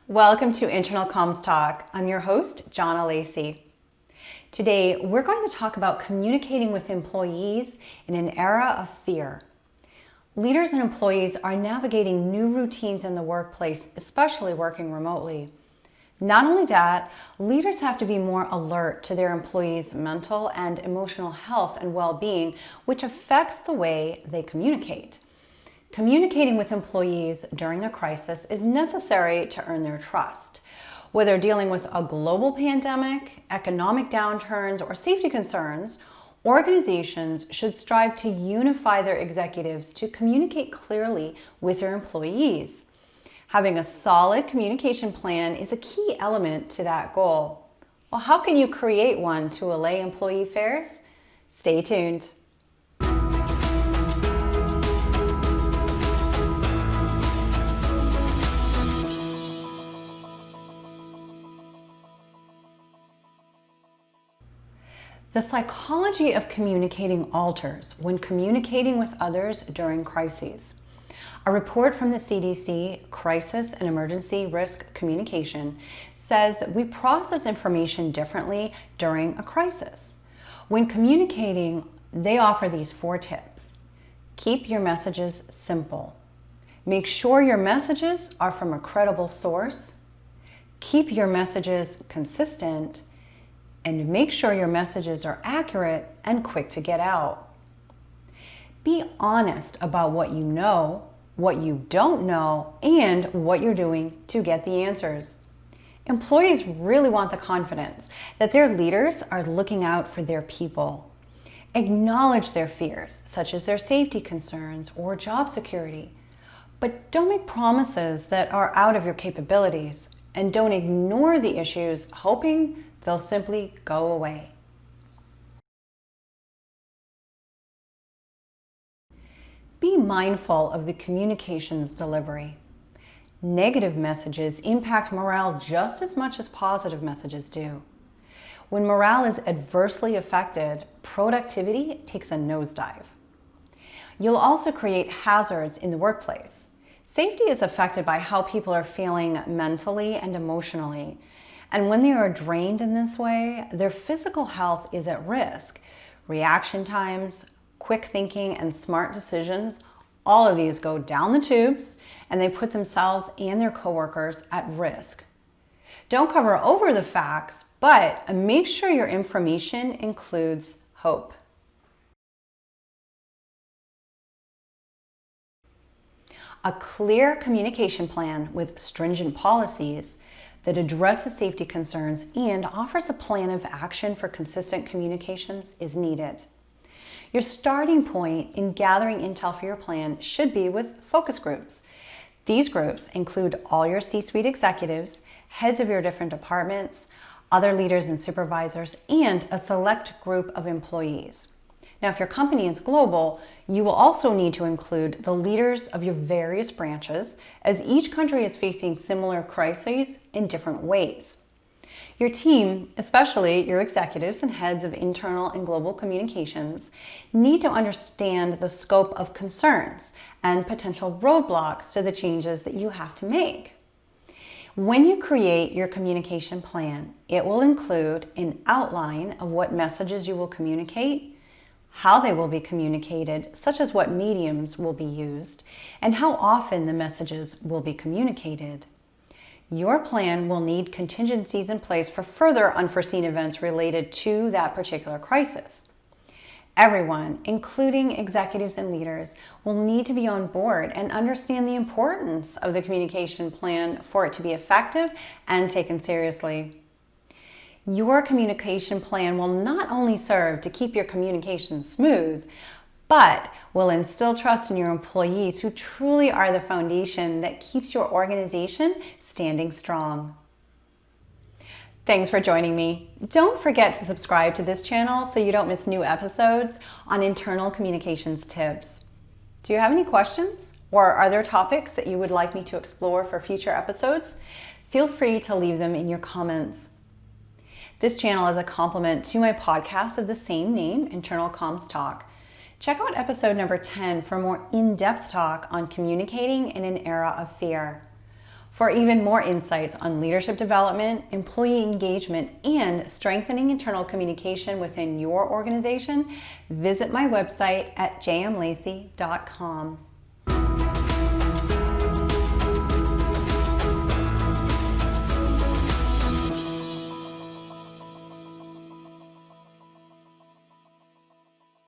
Welcome to Internal Comms Talk. I'm your host, Jonna Lacey. Today, we're going to talk about communicating with employees in an era of fear. Leaders and employees are navigating new routines in the workplace, especially working remotely. Not only that, leaders have to be more alert to their employees' mental and emotional health and well-being, which affects the way they communicate. Communicating with employees during a crisis is necessary to earn their trust. Whether dealing with a global pandemic, economic downturns, or safety concerns, organizations should strive to unify their executives to communicate clearly with their employees. Having a solid communication plan is a key element to that goal. Well, how can you create one to allay employee fears? Stay tuned. The psychology of communicating alters when communicating with others during crises. A report from the CDC, Crisis and Emergency Risk Communication, says that we process information differently during a crisis. When communicating, they offer these 4 tips. Keep your messages simple. Make sure your messages are from a credible source. Keep your messages consistent. And make sure your messages are accurate and quick to get out. Be honest about what you know, what you don't know, and what you're doing to get the answers. Employees really want the confidence that their leaders are looking out for their people. Acknowledge their fears, such as their safety concerns or job security. But don't make promises that are out of your capabilities, and don't ignore the issues, hoping they'll simply go away. Be mindful of the communications delivery. Negative messages impact morale just as much as positive messages do. When morale is adversely affected, productivity takes a nosedive. You'll also create hazards in the workplace. Safety is affected by how people are feeling mentally and emotionally. And when they are drained in this way, their physical health is at risk. Reaction times, quick thinking, and smart decisions, all of these go down the tubes, and they put themselves and their coworkers at risk. Don't cover over the facts, but make sure your information includes hope. A clear communication plan with stringent policies that addresses safety concerns and offers a plan of action for consistent communications is needed. Your starting point in gathering intel for your plan should be with focus groups. These groups include all your C-suite executives, heads of your different departments, other leaders and supervisors, and a select group of employees. Now, if your company is global, you will also need to include the leaders of your various branches, as each country is facing similar crises in different ways. Your team, especially your executives and heads of internal and global communications, need to understand the scope of concerns and potential roadblocks to the changes that you have to make. When you create your communication plan, it will include an outline of what messages you will communicate, how they will be communicated, such as what mediums will be used, and how often the messages will be communicated. Your plan will need contingencies in place for further unforeseen events related to that particular crisis. Everyone, including executives and leaders, will need to be on board and understand the importance of the communication plan for it to be effective and taken seriously. Your communication plan will not only serve to keep your communication smooth, but will instill trust in your employees, who truly are the foundation that keeps your organization standing strong. Thanks for joining me. Don't forget to subscribe to this channel so you don't miss new episodes on internal communications tips. Do you have any questions, or are there topics that you would like me to explore for future episodes? Feel free to leave them in your comments. This channel is a complement to my podcast of the same name, Internal Comms Talk. Check out episode number 10 for more in-depth talk on communicating in an era of fear. For even more insights on leadership development, employee engagement, and strengthening internal communication within your organization, visit my website at jmlacey.com.